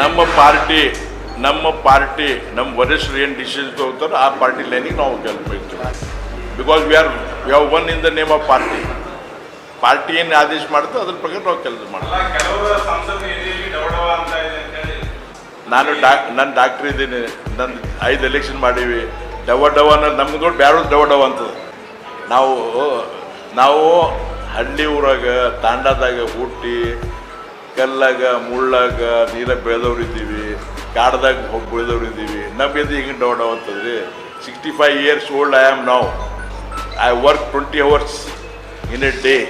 ನಮ್ಮ ಪಾರ್ಟಿ ನಮ್ಮ ವರಿಷ್ಠರು ಏನು ಡಿಸಿಷನ್ ತಗೋತಾರೋ ಆ ಪಾರ್ಟಿ ಲೈನಿಗೆ ನಾವು ಗೆಲ್ಬೇಕು. Because we have one in the name of party ಏನು ಆದೇಶ ಮಾಡುತ್ತೋ ಅದ್ರ ಪ್ರಕಾರ ನಾವು ಕೆಲಸ ಮಾಡ್ತೀವಿ. ನಾನು ಡಾಕ್ಟ್ರ್ ಇದ್ದೀನಿ, ನನ್ನ 5 ಎಲೆಕ್ಷನ್ ಮಾಡೀವಿ. ಡವ ಅನ್ನೋದು ನಮ್ಗೆ ನೋಡಿ ಬ್ಯಾರೋ ಡವ ಅಂತದ. ನಾವು ಹಳ್ಳಿ ಊರಾಗ ತಾಂಡಾದಾಗ ಹುಟ್ಟಿ ಕಲ್ಲಾಗ ಮುಳ್ಳಾಗ ನೀರಾಗ ಬೆಳೆದವ್ರು ಇದ್ದೀವಿ, ಕಾಡ್ದಾಗ ಹೋಗಿ ಬೆಳೆದವ್ರು ಇದ್ದೀವಿ. ನಮಗೆ ಹಿಂಗೆ ಡವ ಅಂತದ್ರಿ. 65 years old I am now. I work 20 hours in a day.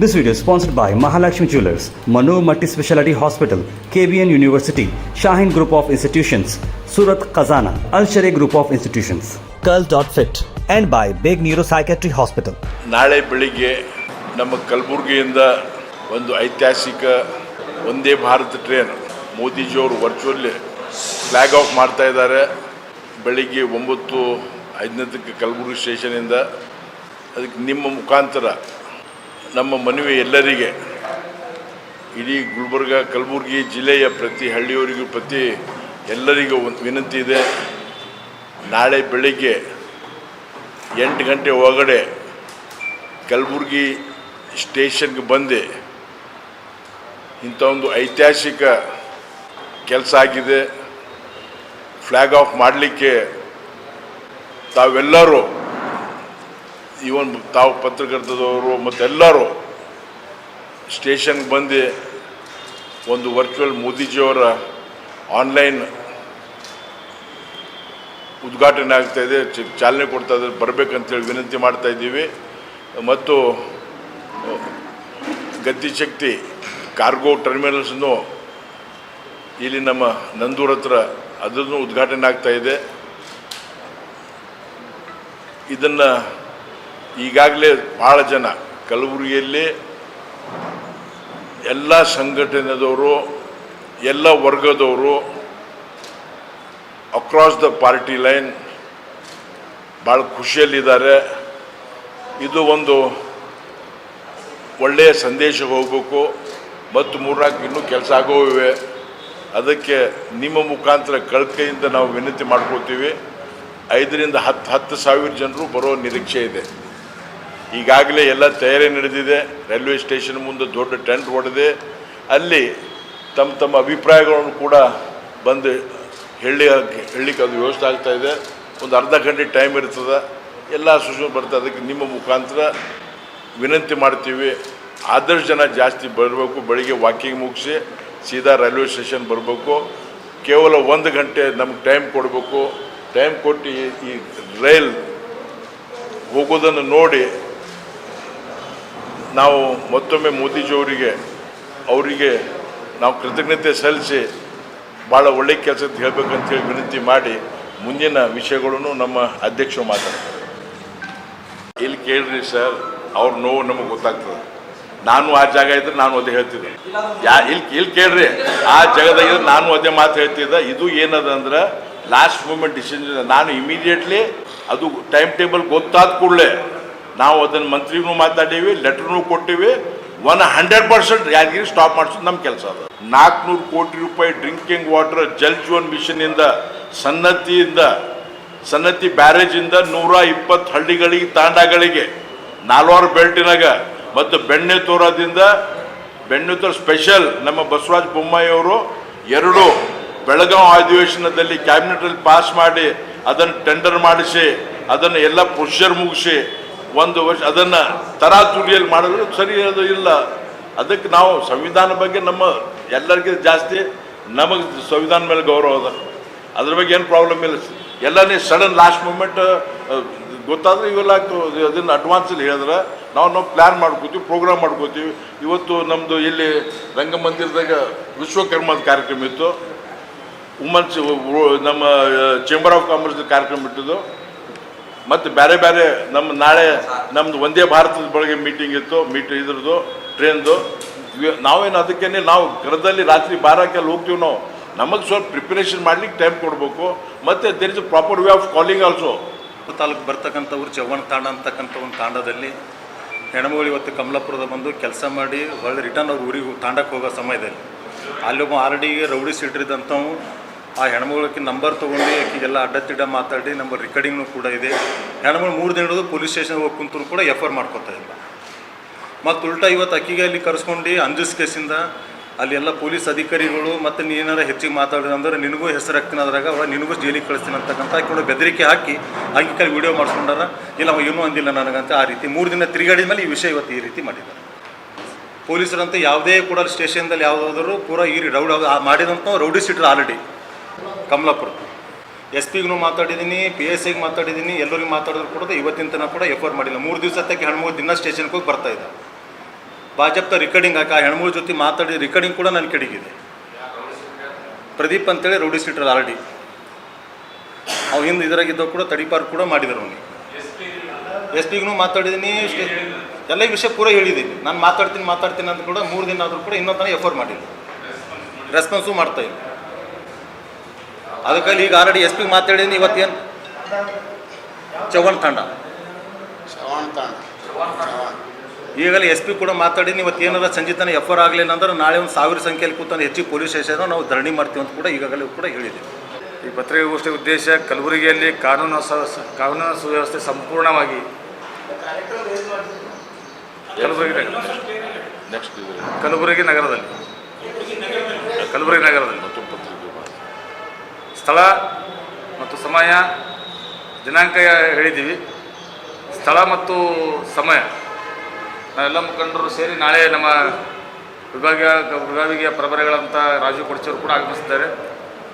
This video is sponsored by Mahalakshmi Jewelers, Manu Multi-Speciality Hospital, KBN University, Shaheen Group of Institutions, Surat Khazana, Al-Sharia Group of Institutions, Curl.fit, and by Big Neuropsychiatry Hospital. ನಾಳೆ ಬೆಳಿಗ್ಗೆ ನಮ್ಮ ಕಲಬುರಗಿಯಿಂದ ಒಂದು ಐತಿಹಾಸಿಕ ಒಂದೇ Bharat train ಮೋದಿಜಿಯವರು ವರ್ಚುವಲ್ಲಿ flag of ಮಾಡ್ತಾ ಇದ್ದಾರೆ. ಬೆಳಿಗ್ಗೆ 9:15 ಕಲಬುರಗಿ ಸ್ಟೇಷನಿಂದ. ಅದಕ್ಕೆ ನಿಮ್ಮ ಮುಖಾಂತರ ನಮ್ಮ ಮನವಿ ಎಲ್ಲರಿಗೆ, ಇಡೀ ಗುಲ್ಬರ್ಗ ಕಲಬುರಗಿ ಜಿಲ್ಲೆಯ ಪ್ರತಿ ಹಳ್ಳಿಯವರಿಗೂ ಎಲ್ಲರಿಗೂ ಒಂದು ವಿನಂತಿ ಇದೆ. ನಾಳೆ ಬೆಳಿಗ್ಗೆ 8 ಗಂಟೆ ಒಳಗಡೆ ಕಲಬುರಗಿ ಸ್ಟೇಷನ್ಗೆ ಬಂದು ಇಂಥ ಒಂದು ಐತಿಹಾಸಿಕ ಕೆಲಸ ಆಗಿದೆ, ಫ್ಲ್ಯಾಗ್ ಆಫ್ ಮಾಡಲಿಕ್ಕೆ ತಾವೆಲ್ಲರೂ, ಇವನ್ ತಾವು ಪತ್ರಕರ್ತದವರು ಮತ್ತೆಲ್ಲರೂ ಸ್ಟೇಷನ್ಗೆ ಬಂದು ಒಂದು ವರ್ಚುವಲ್ ಮೋದಿಜಿಯವರ ಆನ್ಲೈನ್ ಉದ್ಘಾಟನೆ ಆಗ್ತಾಯಿದೆ, ಚಾಲನೆ ಕೊಡ್ತಾ ಇದ್ದಾರೆ, ಬರಬೇಕಂತೇಳಿ ವಿನಂತಿ ಮಾಡ್ತಾ ಇದ್ದೀವಿ. ಮತ್ತು ಗತಿಶಕ್ತಿ ಕಾರ್ಗೋ ಟರ್ಮಿನಲ್ಸ್ನು ಇಲ್ಲಿ ನಮ್ಮ ನಂದೂರ್ ಹತ್ರ ಅದನ್ನು ಉದ್ಘಾಟನೆ ಆಗ್ತಾಯಿದೆ. ಇದನ್ನು ಈಗಾಗಲೇ ಭಾಳ ಜನ ಕಲಬುರಗಿಯಲ್ಲಿ ಎಲ್ಲ ಸಂಘಟನೆದವರು, ಎಲ್ಲ ವರ್ಗದವರು, ಅಕ್ರಾಸ್ ದ ಪಾರ್ಟಿ ಲೈನ್ ಭಾಳ ಖುಷಿಯಲ್ಲಿದ್ದಾರೆ. ಇದು ಒಂದು ಒಳ್ಳೆಯ ಸಂದೇಶ ಹೋಗಬೇಕು. ಮತ್ತು 3-4 ಇನ್ನೂ ಕೆಲಸ ಆಗೋವಿವೆ. ಅದಕ್ಕೆ ನಿಮ್ಮ ಮುಖಾಂತರ ಕಳಕಳಿಯಿಂದ ನಾವು ವಿನಂತಿ ಮಾಡ್ಕೊಳ್ತೀವಿ. 5ರಿಂದ 10,000 ಜನರು ಬರೋ ನಿರೀಕ್ಷೆ ಇದೆ. ಈಗಾಗಲೇ ಎಲ್ಲ ತಯಾರಿ ನಡೆದಿದೆ. ರೈಲ್ವೆ ಸ್ಟೇಷನ್ ಮುಂದೆ ದೊಡ್ಡ ಟೆಂಟ್ ಹೊಡೆದಿದೆ. ಅಲ್ಲಿ ತಮ್ಮ ಅಭಿಪ್ರಾಯಗಳನ್ನು ಕೂಡ ಬಂದು ಹೇಳಲಿಕ್ಕೆ ಅದು ವ್ಯವಸ್ಥೆ ಆಗ್ತಾಯಿದೆ. ಒಂದು ಅರ್ಧ ಗಂಟೆ ಟೈಮ್ ಇರ್ತದೆ, ಎಲ್ಲ ಸೂಚನೆ ಬರ್ತದೆ. ಅದಕ್ಕೆ ನಿಮ್ಮ ಮುಖಾಂತರ ವಿನಂತಿ ಮಾಡ್ತೀವಿ, ಆದಷ್ಟು ಜನ ಜಾಸ್ತಿ ಬರಬೇಕು. ಬೆಳಿಗ್ಗೆ ವಾಕಿಂಗ್ ಮುಗಿಸಿ ಸೀದಾ ರೈಲ್ವೆ ಸ್ಟೇಷನ್ ಬರಬೇಕು. ಕೇವಲ 1 ಗಂಟೆ ನಮಗೆ ಟೈಮ್ ಕೊಡಬೇಕು. ಟೈಮ್ ಕೊಟ್ಟು ಈ ರೈಲ್ ಹೋಗೋದನ್ನು ನೋಡಿ ನಾವು ಮತ್ತೊಮ್ಮೆ ಮೋದಿಜಿಯವರಿಗೆ ನಾವು ಕೃತಜ್ಞತೆ ಸಲ್ಲಿಸಿ ಭಾಳ ಒಳ್ಳೆಯ ಕೆಲಸದ ಹೇಳಬೇಕಂತೇಳಿ ವಿನಂತಿ ಮಾಡಿ ಮುಂದಿನ ವಿಷಯಗಳನ್ನು ನಮ್ಮ ಅಧ್ಯಕ್ಷರು ಮಾತಾಡ್ತಾರೆ. ಇಲ್ಲಿ ಕೇಳ್ರಿ ಸರ್, ಅವ್ರ ನೋವು ನಮಗೆ ಗೊತ್ತಾಗ್ತದೆ. ನಾನು ಆ ಜಾಗ ಇದ್ರೆ ನಾನು ಅದೇ ಹೇಳ್ತಿದ್ದೆ. ಇಲ್ಲಿ ಕೇಳ್ರಿ, ಆ ಜಾಗದಾಗಿದ್ರೆ ನಾನು ಅದೇ ಮಾತು ಹೇಳ್ತಿದ್ದೆ. ಇದು ಏನದ ಅಂದ್ರೆ ಲಾಸ್ಟ್ ಮೂಮೆಂಟ್ ಡಿಸಿಷನ್. ನಾನು ಇಮಿಡಿಯೇಟ್ಲಿ ಅದು ಟೈಮ್ ಟೇಬಲ್ ಗೊತ್ತಾದ ಕೂಡಲೇ ನಾವು ಅದನ್ನು ಮಂತ್ರಿಗೂ ಮಾತಾಡೀವಿ, ಲೆಟ್ರ್ನೂ ಕೊಟ್ಟಿವಿ. 100% ಯಾರಿಗಿರಿ ಸ್ಟಾಪ್ ಮಾಡಿಸೋದು ನಮ್ಮ ಕೆಲಸ. ಅದು 400 ಕೋಟಿ ರೂಪಾಯಿ ಡ್ರಿಂಕಿಂಗ್ ವಾಟರ್ ಜಲ್ ಜೀವನ್ ಮಿಷನ್ನಿಂದ, ಸನ್ನತಿ ಬ್ಯಾರೇಜಿಂದ 120 ಹಳ್ಳಿಗಳಿಗೆ, ತಾಂಡಗಳಿಗೆ, 4 ಬೆಲ್ಟಿನಾಗ, ಮತ್ತು ಬೆಣ್ಣೆತೋರ ಸ್ಪೆಷಲ್ ನಮ್ಮ ಬಸವರಾಜ ಬೊಮ್ಮಾಯಿ ಅವರು 2 ಬೆಳಗಾವಿ ಅಧಿವೇಶನದಲ್ಲಿ ಕ್ಯಾಬಿನೆಟಲ್ಲಿ ಪಾಸ್ ಮಾಡಿ ಅದನ್ನು ಟೆಂಡರ್ ಮಾಡಿಸಿ ಅದನ್ನು ಎಲ್ಲ ಪ್ರೊಸೀಜರ್ ಮುಗಿಸಿ 1 ವರ್ಷ ಅದನ್ನು ತರಾತುರಿಯಲ್ಲಿ ಮಾಡಿದ್ರು ಸರಿ ಇಲ್ಲ. ಅದಕ್ಕೆ ನಾವು ಸಂವಿಧಾನ ಬಗ್ಗೆ ನಮ್ಮ ಎಲ್ಲರಿಗಿಂತ ಜಾಸ್ತಿ ನಮಗೆ ಸಂವಿಧಾನ ಮೇಲೆ ಗೌರವ ಅದ. ಅದ್ರ ಬಗ್ಗೆ ಏನು ಪ್ರಾಬ್ಲಮ್ ಇಲ್ಲ. ಎಲ್ಲನೇ ಸಡನ್ ಲಾಸ್ಟ್ ಮೂಮೆಂಟ್ ಗೊತ್ತಾದ್ರೆ ಇವೆಲ್ಲ ಅದನ್ನು ಅಡ್ವಾನ್ಸಲ್ಲಿ ಹೇಳಿದ್ರೆ ನಾವು ಪ್ಲ್ಯಾನ್ ಮಾಡ್ಕೋತೀವಿ, ಪ್ರೋಗ್ರಾಮ್ ಮಾಡ್ಕೋತೀವಿ. ಇವತ್ತು ನಮ್ಮದು ಇಲ್ಲಿ ರಂಗಮಂದಿರದಾಗ ವಿಶ್ವಕರ್ಮದ ಕಾರ್ಯಕ್ರಮ ಇತ್ತು, ವುಮನ್ಸ್ ನಮ್ಮ ಚೇಂಬರ್ ಆಫ್ ಕಾಮರ್ಸ್ ಕಾರ್ಯಕ್ರಮ ಇಟ್ಟಿದ್ದು, ಮತ್ತು ಬೇರೆ ನಾಳೆ ನಮ್ಮದು ಒಂದೇ ಭಾರತದ ಬಗ್ಗೆ ಮೀಟಿಂಗ್ ಇತ್ತು, ಇದ್ರದ್ದು ಟ್ರೈನ್ದು. ನಾವೇನು ಅದಕ್ಕೇನೆ ನಾವು ಕರದಲ್ಲಿ ರಾತ್ರಿ 12 ಹೋಗ್ತೀವಿ. ನಮಗೆ ಸ್ವಲ್ಪ ಪ್ರಿಪರೇಷನ್ ಮಾಡ್ಲಿಕ್ಕೆ ಟೈಮ್ ಕೊಡಬೇಕು. ಮತ್ತು there is a proper way of calling also. ತಾಲೂಕು ಬರ್ತಕ್ಕಂಥವ್ರು ಚವ್ವಣ ತಾಂಡ ಅಂತಕ್ಕಂಥ ಒಂದು ತಾಂಡದಲ್ಲಿ ಹೆಣ್ಮಗಳು ಇವತ್ತು ಕಮಲಾಪುರದ ಬಂದು ಕೆಲಸ ಮಾಡಿ ಹೊಳ್ಳಿ ರಿಟರ್ನ್ ಅವ್ರ ಊರಿಗೆ ತಾಂಡಕ್ಕೆ ಹೋಗೋ ಸಮಯದಲ್ಲಿ ಅಲ್ಲೊಬ್ಬ ಆಲ್ರೆಡಿ ರೌಡಿ ಸೀಟ್ರಿದಂಥವು ಆ ಹೆಣ್ಮಗಳಿಗೆ ನಂಬರ್ ತೊಗೊಂಡು ಆಕೆಗೆಲ್ಲ ಅಡ್ಡ ಮಾತಾಡಿ ನಂಬರ್ ರೆಕಾರ್ಡಿಂಗ್ನು ಕೂಡ ಇದೆ. ಹೆಣ್ಮಗಳು 3 ದಿನದ ಪೊಲೀಸ್ ಸ್ಟೇಷನ್ಗೆ ಹೋಗಿ ಕುಂತರು ಕೂಡ ಎಫ್.ಐ.ಆರ್ ಮಾಡ್ಕೊತಾ ಇಲ್ಲ. ಮತ್ತು ಉಲ್ಟಾ ಇವತ್ತು ಅಕ್ಕಿಗೆ ಅಲ್ಲಿ ಕರೆಸ್ಕೊಂಡು ಅಂಜಿಸ್ ಕೇಸಿಂದ ಅಲ್ಲಿ ಎಲ್ಲ ಪೊಲೀಸ್ ಅಧಿಕಾರಿಗಳು ಮತ್ತು ನೀನಾರ ಹೆಚ್ಚಿಗೆ ಮಾತಾಡಿದ್ರೆ ನಿನಗೂ ಹೆಸರು ಹಾಕ್ತೀನಿ ಅದ್ರಾಗ ಅವಾಗ ನಿನಗೂ ಜೈಲಿಗೆ ಕಳಿಸ್ತೀನಿ ಅಂತಕ್ಕಂಥ ಕೂಡ ಬೆದರಿಕೆ ಹಾಕಿ ಆಗಿ ಕೈ ವಿಡಿಯೋ ಮಾಡಿಸ್ಕೊಂಡಾರ. ಇಲ್ಲ ಅವ ಏನೂ ಅಂದಿಲ್ಲ ನನಗಂತ ಆ ರೀತಿ 3 ದಿನ ತಿರುಗಾಡಿದ ಮೇಲೆ ಈ ವಿಷಯ ಇವತ್ತು ಈ ರೀತಿ ಮಾಡಿದ್ದಾರೆ. ಪೊಲೀಸರಂತ ಯಾವುದೇ ಕೂಡ ಸ್ಟೇಷನ್ದಲ್ಲಿ ಯಾವುದಾದ್ರು ಪೂರಾ ಈ ರೌಡ್ ಮಾಡಿದಂಥ ರೌಡಿ ಸೀಟ್ರ್ ಆಲ್ರೆಡಿ ಕಮಲಾಪುರ SP-ಗೂ ಮಾತಾಡಿದ್ದೀನಿ, PSIಗೆ ಮಾತಾಡಿದ್ದೀನಿ, ಎಲ್ಲರಿಗೂ ಮಾತಾಡಿದ್ರು ಕೂಡ ಇವತ್ತಿನ ತನಕ ಕೂಡ ಎಫ್.ಐ.ಆರ್ ಮಾಡಿಲ್ಲ. 3 ದಿವಸ ತಕ್ಕ ಹೆಣ್ಮಗಳು ದಿನ ಸ್ಟೇಷನ್ಗೆ ಹೋಗಿ ಬರ್ತಾ ಇದ್ದ. ಭಾಜಪ್ತ ರಿಕಾರ್ಡಿಂಗ್ ಹಾಕಿ ಆ ಹೆಣ್ಮಗಳ ಜೊತೆ ಮಾತಾಡಿ ರಿಕಾರ್ಡಿಂಗ್ ಕೂಡ ನನ್ನ ಕಡೆಗಿದೆ. ಪ್ರದೀಪ್ ಅಂತೇಳಿ ರೌಡಿ ಸೀಟರ್ ಆಲ್ರೆಡಿ ಅವು ಹಿಂದೆ ಇದರಾಗಿದ್ದವು ಕೂಡ ತಡಿಪಾರು ಕೂಡ ಮಾಡಿದರು. ಅವನಿಗೆ SP-ಗೂ ಮಾತಾಡಿದ್ದೀನಿ, ಎಲ್ಲ ಈ ವಿಷಯ ಪೂರ ಹೇಳಿದ್ದೀನಿ. ನಾನು ಮಾತಾಡ್ತೀನಿ ಅಂತ ಕೂಡ 3 ದಿನ ಆದರೂ ಕೂಡ ಇನ್ನೊಂದು ತನಕ ಎಫ್.ಐ.ಆರ್ ಮಾಡಿಲ್ಲ, ರೆಸ್ಪಾನ್ಸು ಮಾಡ್ತಾಯಿಲ್ಲ. ಅದಕ್ಕಾಗಿ ಈಗ ಆಲ್ರೆಡಿ SP-ಗೆ ಮಾತಾಡಿದ್ದೀನಿ. ಇವತ್ತೇನು ಚವ್ಹಾಣ್ ತಾಂಡ ಈಗಲೇ SP ಕೂಡ ಮಾತಾಡಿನಿ. ಇವತ್ತು ಏನಾರ ಸಂಜೆ ತನಕ ಎಫ್.ಐ.ಆರ್ ಆಗಲಿಲ್ಲ ಅಂದ್ರೆ ನಾಳೆ ಒಂದು 1000 ಸಂಖ್ಯೆಯಲ್ಲಿ ಕೂತಾನೆ ಹೆಚ್ಚಿಗೆ ಪೊಲೀಸ್ ಸ್ಟೇಷನ್ ನಾವು ಧರಣಿ ಮಾಡ್ತೀವಿ ಅಂತ ಕೂಡ ಈಗಾಗಲೇ ಕೂಡ ಹೇಳಿದ್ದೀವಿ. ಈ ಪತ್ರಿಕಾಗೋಷ್ಠಿ ಉದ್ದೇಶ ಕಲಬುರಗಿಯಲ್ಲಿ ಕಾನೂನು ಸುವ್ಯವಸ್ಥೆ ಸಂಪೂರ್ಣವಾಗಿ ಕಲಬುರಗಿ ನಗರದಲ್ಲಿ ಸ್ಥಳ ಮತ್ತು ಸಮಯ ದಿನಾಂಕ ಹೇಳಿದ್ದೀವಿ. ಸ್ಥಳ ಮತ್ತು ಸಮಯ ನಾವೆಲ್ಲ ಮುಖಂಡರು ಸೇರಿ ನಾಳೆ ನಮ್ಮ ವಿಭಾಗೀಯ ಪ್ರಭಾರಿಗಳಂತ ರಾಜೀವ್ ಕೊಡ್ಚಿಯವರು ಕೂಡ ಆಗಮಿಸಿದ್ದಾರೆ.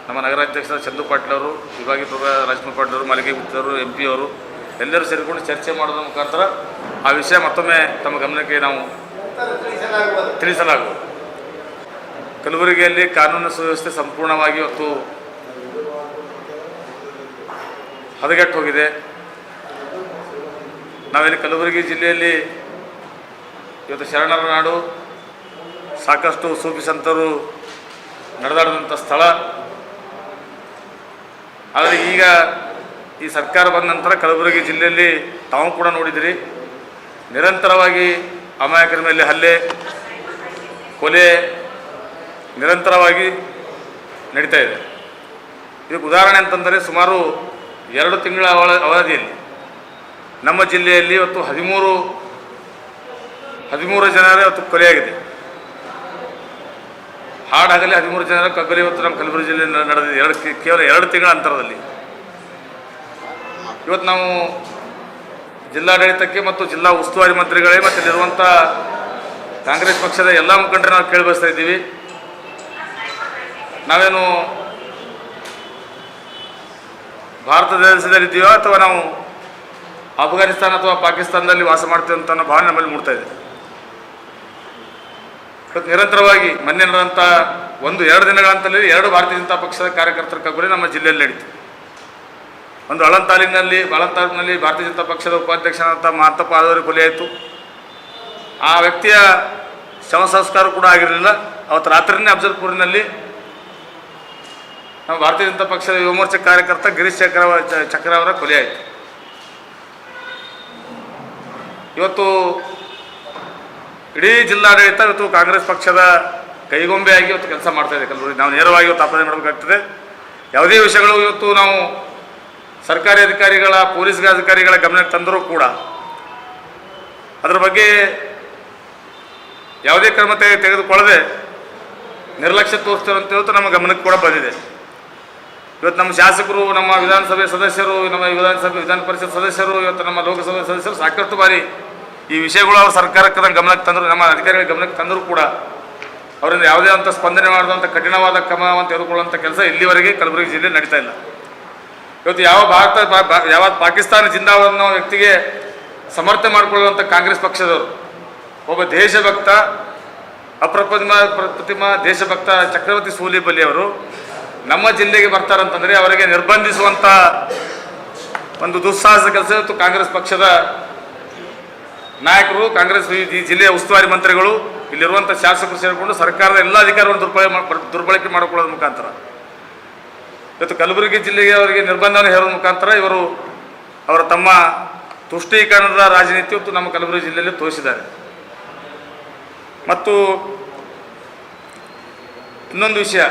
ನಮ್ಮ ನಗರಾಧ್ಯಕ್ಷ ಚಂದು ಪಾಟೀಲ್ ಅವರು, ವಿಭಾಗೀಯ ಪ್ರಭಾರಿ ರಾಜ್ಕುಮಾರ್ ಪಾಟೀಲ್ ಅವರು, ಮಾಲಿಕೆ ಗುಪ್ತವರು, MP ಅವರು ಎಲ್ಲರೂ ಸೇರಿಕೊಂಡು ಚರ್ಚೆ ಮಾಡೋದ್ರ ಮುಖಾಂತರ ಆ ವಿಷಯ ಮತ್ತೊಮ್ಮೆ ತಮ್ಮ ಗಮನಕ್ಕೆ ನಾವು ತಿಳಿಸಲಾಗುವುದು. ಕಲಬುರಗಿಯಲ್ಲಿ ಕಾನೂನು ಸುವ್ಯವಸ್ಥೆ ಸಂಪೂರ್ಣವಾಗಿ ಇವತ್ತು ಹದಗೆಟ್ಟು ಹೋಗಿದೆ. ನಾವಿಲ್ಲಿ ಕಲಬುರಗಿ ಜಿಲ್ಲೆಯಲ್ಲಿ ಇವತ್ತು ಶರಣರ ನಾಡು, ಸಾಕಷ್ಟು ಸೂಫಿ ಸಂತರು ನಡೆದಾಡಿದಂಥ ಸ್ಥಳ. ಆದರೆ ಈಗ ಈ ಸರ್ಕಾರ ಬಂದ ನಂತರ ಕಲಬುರಗಿ ಜಿಲ್ಲೆಯಲ್ಲಿ ತಾವು ಕೂಡ ನೋಡಿದಿರಿ, ನಿರಂತರವಾಗಿ ಅಮಾಯಕರ ಮೇಲೆ ಹಲ್ಲೆ, ಕೊಲೆ ನಿರಂತರವಾಗಿ ನಡೀತಾ ಇದೆ. ಇದಕ್ಕೆ ಉದಾಹರಣೆ ಅಂತಂದರೆ ಸುಮಾರು 2 ತಿಂಗಳ ಅವಧಿಯಲ್ಲಿ ನಮ್ಮ ಜಿಲ್ಲೆಯಲ್ಲಿ ಇವತ್ತು 13 ಜನರೇ ಇವತ್ತು ಕೊಲೆಯಾಗಿದೆ. ಹಾಡಾಗಲಿ 13 ಜನರ ಕೊಲೆ ಇವತ್ತು ನಮ್ಮ ಕಲಬುರಗಿ ಜಿಲ್ಲೆಯಲ್ಲಿ ನಡೆದಿದೆ ಕೇವಲ 2 ತಿಂಗಳ ಅಂತರದಲ್ಲಿ. ಇವತ್ತು ನಾವು ಜಿಲ್ಲಾಡಳಿತಕ್ಕೆ ಮತ್ತು ಜಿಲ್ಲಾ ಉಸ್ತುವಾರಿ ಮಂತ್ರಿಗಳೇ ಮತ್ತು ಇಲ್ಲಿರುವಂಥ ಕಾಂಗ್ರೆಸ್ ಪಕ್ಷದ ಎಲ್ಲ ಮುಖಂಡರು ನಾವು ಕೇಳಿಬಯಸ್ತಾ ಇದ್ದೀವಿ. ನಾವೇನು ಭಾರತ ದೇಶದಲ್ಲಿದ್ದೀವೋ ಅಥವಾ ನಾವು ಅಫ್ಘಾನಿಸ್ತಾನ ಅಥವಾ ಪಾಕಿಸ್ತಾನದಲ್ಲಿ ವಾಸ ಮಾಡ್ತೀವಿ ಅಂತ ಅನ್ನೋ ಭಾವನೆ ನಮ್ಮಲ್ಲಿ ಮೂಡ್ತಾ ಇದೆ. ಇವತ್ತು ನಿರಂತರವಾಗಿ ಮೊನ್ನೆ ನಡೆದಂಥ 1-2 ದಿನಗಳಂತಲ್ಲಿ 2 ಭಾರತೀಯ ಜನತಾ ಪಕ್ಷದ ಕಾರ್ಯಕರ್ತರ ಕಗ್ಗೊಲೆ ನಮ್ಮ ಜಿಲ್ಲೆಯಲ್ಲಿ ನಡೀತು. ಒಂದು ಅಳಂತಾಲಿನಲ್ಲಿ ಭಾರತೀಯ ಜನತಾ ಪಕ್ಷದ ಉಪಾಧ್ಯಕ್ಷನಾದಂಥ ಮಹಂತಪ್ಪ ಆದವರಿ ಕೊಲೆ ಆಯಿತು. ಆ ವ್ಯಕ್ತಿಯ ಶವ ಸಂಸ್ಕಾರ ಕೂಡ ಆಗಿರಲಿಲ್ಲ. ಅವತ್ತು ರಾತ್ರಿನೇ ಅಫಜಲ್ಪುರಿನಲ್ಲಿ ನಮ್ಮ ಭಾರತೀಯ ಜನತಾ ಪಕ್ಷದ ಯುವ ಮೋರ್ಚಾ ಕಾರ್ಯಕರ್ತ ಗಿರೀಶ್ ಚಕ್ರ ಅವರ ಕೊಲೆ ಆಯಿತು. ಇವತ್ತು ಇಡೀ ಜಿಲ್ಲಾಡಳಿತ ಇವತ್ತು ಕಾಂಗ್ರೆಸ್ ಪಕ್ಷದ ಕೈಗೊಂಬೆಯಾಗಿ ಇವತ್ತು ಕೆಲಸ ಮಾಡ್ತಾಯಿದೆ ಕಲಬುರಗಿ. ನಾವು ನೇರವಾಗಿ ಇವತ್ತು ಆಪಾದನೆ ಮಾಡಬೇಕಾಗ್ತದೆ. ಯಾವುದೇ ವಿಷಯಗಳು ಇವತ್ತು ನಾವು ಸರ್ಕಾರಿ ಅಧಿಕಾರಿಗಳ, ಪೊಲೀಸ್ ಅಧಿಕಾರಿಗಳ ಗಮನಕ್ಕೆ ತಂದರೂ ಕೂಡ ಅದರ ಬಗ್ಗೆ ಯಾವುದೇ ಕ್ರಮ ತೆಗೆದುಕೊಳ್ಳದೆ ನಿರ್ಲಕ್ಷ್ಯ ತೋರಿಸ್ತಿರುವಂತ ಇವತ್ತು ನಮ್ಮ ಗಮನಕ್ಕೆ ಕೂಡ ಬಂದಿದೆ. ಇವತ್ತು ನಮ್ಮ ಶಾಸಕರು, ನಮ್ಮ ವಿಧಾನಸಭೆ ಸದಸ್ಯರು, ನಮ್ಮ ವಿಧಾನ ಪರಿಷತ್ ಸದಸ್ಯರು, ಇವತ್ತು ನಮ್ಮ ಲೋಕಸಭೆ ಸದಸ್ಯರು ಸಾಕಷ್ಟು ಬಾರಿ ಈ ವಿಷಯಗಳು ಅವ್ರ ಸರ್ಕಾರಕ್ಕೆ ಗಮನಕ್ಕೆ ತಂದರು, ನಮ್ಮ ಅಧಿಕಾರಿಗಳ ಗಮನಕ್ಕೆ ತಂದರೂ ಕೂಡ ಅವರಿಂದ ಯಾವುದೇ ಅಂತ ಸ್ಪಂದನೆ ಮಾಡಿದಂಥ ಕಠಿಣವಾದ ಕ್ರಮವನ್ನು ತೆಗೆದುಕೊಳ್ಳುವಂಥ ಕೆಲಸ ಇಲ್ಲಿವರೆಗೆ ಕಲಬುರಗಿ ಜಿಲ್ಲೆ ನಡೀತಾ ಇಲ್ಲ. ಇವತ್ತು ಯಾವ ಪಾಕಿಸ್ತಾನ ಜಿಂದಾಬಾದ್ ಅನ್ನೋ ವ್ಯಕ್ತಿಗೆ ಸಮರ್ಥನೆ ಮಾಡಿಕೊಳ್ಳುವಂಥ ಕಾಂಗ್ರೆಸ್ ಪಕ್ಷದವರು ಒಬ್ಬ ದೇಶಭಕ್ತ, ಅಪ್ರತಿಮ ದೇಶಭಕ್ತ ಚಕ್ರವರ್ತಿ ಸೂಲಿಬೆಲೆ ಅವರು ನಮ್ಮ ಜಿಲ್ಲೆಗೆ ಬರ್ತಾರಂತಂದರೆ ಅವರಿಗೆ ನಿರ್ಬಂಧಿಸುವಂಥ ಒಂದು ದುಸ್ಸಾಹಸ ಕೆಲಸ ಇವತ್ತು ಕಾಂಗ್ರೆಸ್ ಪಕ್ಷದ ನಾಯಕರು, ಕಾಂಗ್ರೆಸ್ ಈ ಜಿಲ್ಲೆಯ ಉಸ್ತುವಾರಿ ಮಂತ್ರಿಗಳು, ಇಲ್ಲಿರುವಂಥ ಶಾಸಕರು ಸೇರಿಕೊಂಡು ಸರ್ಕಾರದ ಎಲ್ಲ ಅಧಿಕಾರವನ್ನು ದುರ್ಬಳಕೆ ಮಾಡಿಕೊಳ್ಳೋದ್ರ ಮುಖಾಂತರ ಇವತ್ತು ಕಲಬುರಗಿ ಜಿಲ್ಲೆಗೆ ಅವರಿಗೆ ನಿರ್ಬಂಧವನ್ನು ಹೇರೋದ್ರ ಮುಖಾಂತರ ಇವರು ಅವರ ತಮ್ಮ ತುಷ್ಟೀಕರಣದ ರಾಜನೀತಿ ಇವತ್ತು ನಮ್ಮ ಕಲಬುರಗಿ ಜಿಲ್ಲೆಯಲ್ಲಿ ತೋರಿಸಿದ್ದಾರೆ. ಮತ್ತು ಇನ್ನೊಂದು ವಿಷಯ,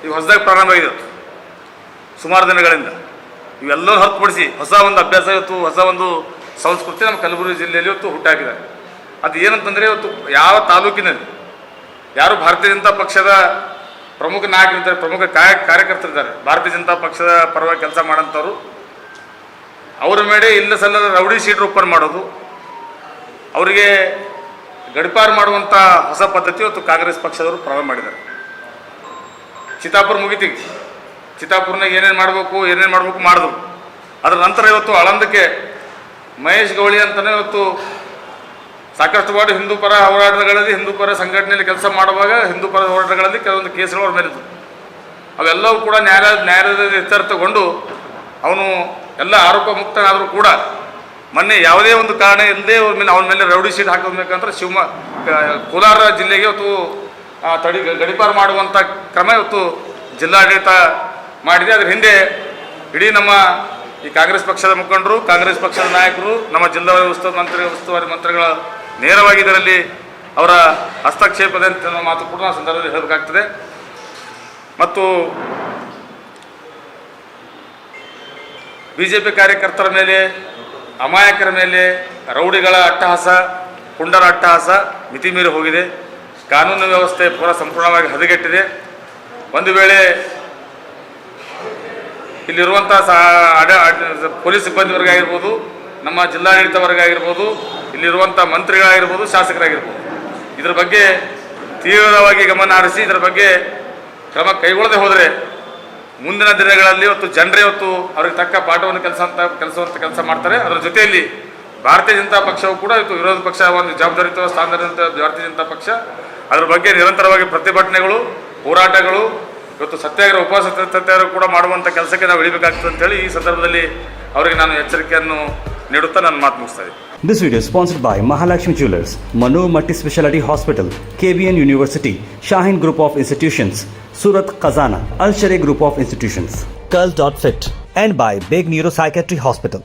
ಈಗ ಹೊಸದಾಗಿ ಪ್ರಾರಂಭ ಆಗಿದೆ ಸುಮಾರು ದಿನಗಳಿಂದ. ಇವೆಲ್ಲವೂ ಹೊರತುಪಡಿಸಿ ಹೊಸ ಒಂದು ಅಭ್ಯಾಸ ಇವತ್ತು, ಹೊಸ ಒಂದು ಸಂಸ್ಕೃತಿ ನಮ್ಮ ಕಲಬುರಗಿ ಜಿಲ್ಲೆಯಲ್ಲಿ ಇವತ್ತು ಹುಟ್ಟಾಕಿದ್ದಾರೆ. ಅದು ಏನಂತಂದರೆ, ಇವತ್ತು ಯಾವ ತಾಲೂಕಿನಲ್ಲಿ ಯಾರು ಭಾರತೀಯ ಜನತಾ ಪಕ್ಷದ ಪ್ರಮುಖ ನಾಯಕರಿದ್ದಾರೆ, ಪ್ರಮುಖ ಕಾರ್ಯಕರ್ತರಿದ್ದಾರೆ, ಭಾರತೀಯ ಜನತಾ ಪಕ್ಷದ ಪರವಾಗಿ ಕೆಲಸ ಮಾಡೋಂಥವ್ರು, ಅವರ ಮೇಲೆ ಇಲ್ಲ ಸಲ್ಲದ ರೌಡಿ ಶೀಟರ್ ಓಪನ್ ಮಾಡೋದು, ಅವರಿಗೆ ಗಡಿಪಾರು ಮಾಡುವಂಥ ಹೊಸ ಪದ್ಧತಿ ಇವತ್ತು ಕಾಂಗ್ರೆಸ್ ಪಕ್ಷದವರು ಪ್ರಾರಂಭ ಮಾಡಿದ್ದಾರೆ. ಚಿತ್ತಾಪುರ ಮುಗಿತೀವಿ, ಚಿತ್ತಾಪುರನಾಗ ಏನೇನು ಮಾಡಬೇಕು ಮಾಡಿದ್ರು. ಅದರ ನಂತರ ಇವತ್ತು ಆಳಂದಕ್ಕೆ ಮಹೇಶ್ ಗೌಳಿ ಅಂತಲೇ ಇವತ್ತು ಸಾಕಷ್ಟು ಬಾರಿ ಹಿಂದೂ ಪರ ಹೋರಾಟಗಳಲ್ಲಿ, ಹಿಂದೂ ಪರ ಸಂಘಟನೆಯಲ್ಲಿ ಕೆಲಸ ಮಾಡುವಾಗ ಹಿಂದೂ ಪರ ಹೋರಾಟಗಳಲ್ಲಿ ಕೆಲವೊಂದು ಕೇಸುಗಳು ಅವ್ರ ಮೇಲಿದ್ದು. ಅವೆಲ್ಲವೂ ಕೂಡ ನ್ಯಾಯಾಲಯದಲ್ಲಿ ಇತ್ಯರ್ಥಗೊಂಡು ಅವನು ಎಲ್ಲ ಆರೋಪ ಮುಕ್ತನಾದರೂ ಕೂಡ ಮೊನ್ನೆ ಯಾವುದೇ ಒಂದು ಕಾರಣ ಇಲ್ಲದೆ ಅವನ ಮೇಲೆ ರೌಡಿ ಶೀಟ್ ಹಾಕೋಬೇಕಂದ್ರೆ ಕೋಲಾರ ಜಿಲ್ಲೆಗೆ ಇವತ್ತು ಗಡಿಪಾರು ಮಾಡುವಂಥ ಕ್ರಮ ಇವತ್ತು ಜಿಲ್ಲಾಡಳಿತ ಮಾಡಿದೆ. ಅದರ ಹಿಂದೆ ಇಡೀ ನಮ್ಮ ಈ ಕಾಂಗ್ರೆಸ್ ಪಕ್ಷದ ಮುಖಂಡರು, ಕಾಂಗ್ರೆಸ್ ಪಕ್ಷದ ನಾಯಕರು, ನಮ್ಮ ಜಿಲ್ಲಾ ಉಸ್ತುವಾರಿ ಮಂತ್ರಿಗಳ ನೇರವಾಗಿ ಇದರಲ್ಲಿ ಅವರ ಹಸ್ತಕ್ಷೇಪದ ಅಂತ ಮಾತು ಕೂಡ ನಾವು ಸಂದರ್ಭದಲ್ಲಿ ಹೇಳಬೇಕಾಗ್ತದೆ. ಮತ್ತು BJP ಕಾರ್ಯಕರ್ತರ ಮೇಲೆ, ಅಮಾಯಕರ ಮೇಲೆ ರೌಡಿಗಳ ಅಟ್ಟಹಾಸ, ಪುಂಡರ ಅಟ್ಟಹಾಸ ಮಿತಿ ಮೀರಿ ಹೋಗಿದೆ. ಕಾನೂನು ವ್ಯವಸ್ಥೆ ಪೂರ ಸಂಪೂರ್ಣವಾಗಿ ಹದಗೆಟ್ಟಿದೆ. ಒಂದು ವೇಳೆ ಇಲ್ಲಿರುವಂಥ ಪೊಲೀಸ್ ಸಿಬ್ಬಂದಿವರೆಗೆ ಆಗಿರ್ಬೋದು, ನಮ್ಮ ಜಿಲ್ಲಾಡಳಿತವರೆಗೆ ಆಗಿರ್ಬೋದು, ಇಲ್ಲಿರುವಂಥ ಮಂತ್ರಿಗಳಾಗಿರ್ಬೋದು, ಶಾಸಕರಾಗಿರ್ಬೋದು, ಇದರ ಬಗ್ಗೆ ತೀವ್ರವಾಗಿ ಗಮನ ಹರಿಸಿ ಇದರ ಬಗ್ಗೆ ಕ್ರಮ ಕೈಗೊಳ್ಳದೆ ಹೋದರೆ ಮುಂದಿನ ದಿನಗಳಲ್ಲಿ ಇವತ್ತು ಜನರೇ ಇವತ್ತು ಅವ್ರಿಗೆ ತಕ್ಕ ಪಾಠವನ್ನು ಕೆಲಸ ಮಾಡ್ತಾರೆ. ಅದರ ಜೊತೆಯಲ್ಲಿ ಭಾರತೀಯ ಜನತಾ ಪಕ್ಷವು ಕೂಡ ಇವತ್ತು ವಿರೋಧ ಪಕ್ಷ, ಒಂದು ಜವಾಬ್ದಾರಿಯುತ ಸ್ಥಾನದಲ್ಲಿರುವಂಥ ಭಾರತೀಯ ಜನತಾ ಪಕ್ಷ ಅದರ ಬಗ್ಗೆ ನಿರಂತರವಾಗಿ ಪ್ರತಿಭಟನೆಗಳು, ಹೋರಾಟಗಳು, ಇವತ್ತು ಸತ್ಯಾಗ್ರಹ, ಉಪವಾಸ ಸತ್ಯಾಗ್ರಹ ಕೂಡ ಮಾಡುವಂಥ ಕೆಲಸಕ್ಕೆ ನಾವು ಇಳಿಬೇಕಾಗ್ತದೆ ಅಂತೇಳಿ ಈ ಸಂದರ್ಭದಲ್ಲಿ ಅವರಿಗೆ ನಾನು ಎಚ್ಚರಿಕೆಯನ್ನು ನೀಡುತ್ತಾ ನನ್ನ ಮಾತು ಮುಗಿಸ್ತಾ ಇದ್ದೀನಿ. This video is sponsored by Mahalakshmi Jewelers, Manu Multi Speciality Hospital, KBN University, Shahin Group of Institutions, Surat Khazana, Al Sharia Group of Institutions, Curl.fit, and by Big Neuropsychiatry Hospital.